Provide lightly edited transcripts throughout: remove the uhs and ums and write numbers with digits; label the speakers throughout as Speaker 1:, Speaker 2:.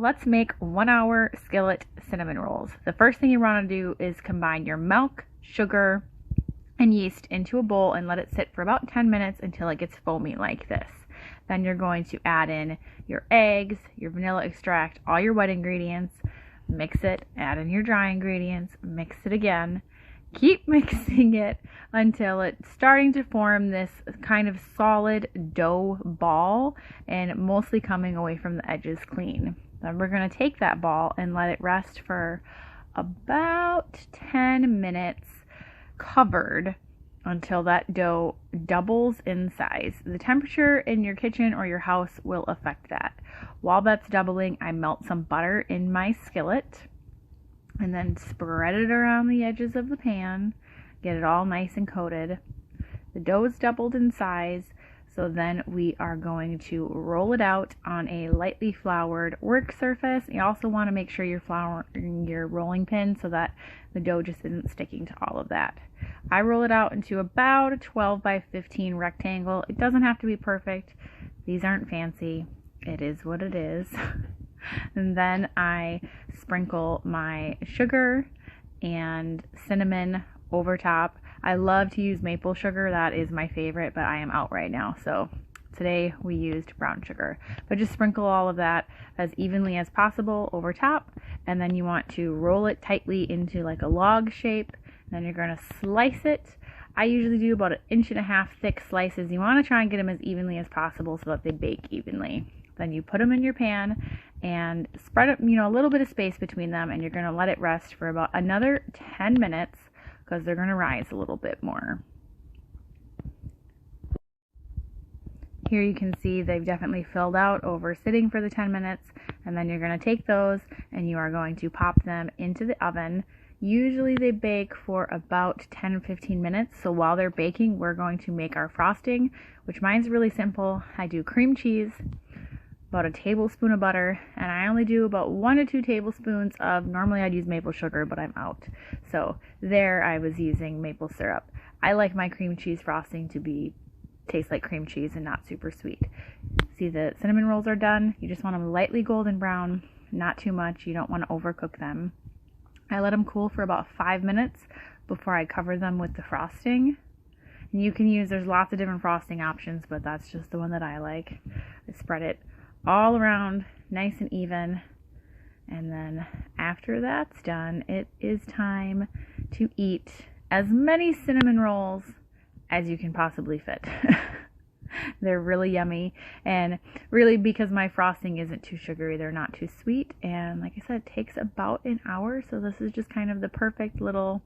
Speaker 1: Let's make 1 hour skillet cinnamon rolls. The first thing you want to do is combine your milk, sugar, and yeast into a bowl and let it sit for about 10 minutes until it gets foamy like this. Then you're going to add in your eggs, your vanilla extract, all your wet ingredients, mix it, add in your dry ingredients, mix it again. Keep mixing it until it's starting to form this kind of solid dough ball and mostly coming away from the edges clean. Then we're going to take that ball and let it rest for about 10 minutes covered until that dough doubles in size. The temperature in your kitchen or your house will affect that. While that's doubling, I melt some butter in my skillet and then spread it around the edges of the pan, get it all nice and coated. The dough is doubled in size, so then we are going to roll it out on a lightly floured work surface. You also want to make sure you're flouring your rolling pin so that the dough just isn't sticking to all of that. I roll it out into about a 12 by 15 rectangle. It doesn't have to be perfect. These aren't fancy. It is what it is. And then I sprinkle my sugar and cinnamon over top. I love to use maple sugar. That is my favorite, but I am out right now. So today we used brown sugar. But just sprinkle all of that as evenly as possible over top. And then you want to roll it tightly into like a log shape. Then you're going to slice it. I usually do about 1.5 inch thick slices. You want to try and get them as evenly as possible so that they bake evenly. Then you put them in your pan and spread it, a little bit of space between them, and you're going to let it rest for about another 10 minutes because they're going to rise a little bit more. Here you can see they've definitely filled out over sitting for the 10 minutes, and then you're going to take those and you are going to pop them into the oven. Usually they bake for about 10 or 15 minutes, so while they're baking, we're going to make our frosting, which mine's really simple. I do cream cheese, about a tablespoon of butter, and I only do about 1 to 2 tablespoons of, normally I'd use maple sugar, but I'm out. So there I was using maple syrup. I like my cream cheese frosting to taste like cream cheese and not super sweet. See, the cinnamon rolls are done. You just want them lightly golden brown, not too much. You don't want to overcook them. I let them cool for about 5 minutes before I cover them with the frosting. And you can use, there's lots of different frosting options, but that's just the one that I like. I spread it all around nice and even, and then after that's done, it is time to eat as many cinnamon rolls as you can possibly fit. They're really yummy, and really because my frosting isn't too sugary, they're not too sweet, and like I said, it takes about an hour, so this is just kind of the perfect little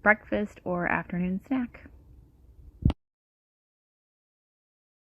Speaker 1: breakfast or afternoon snack.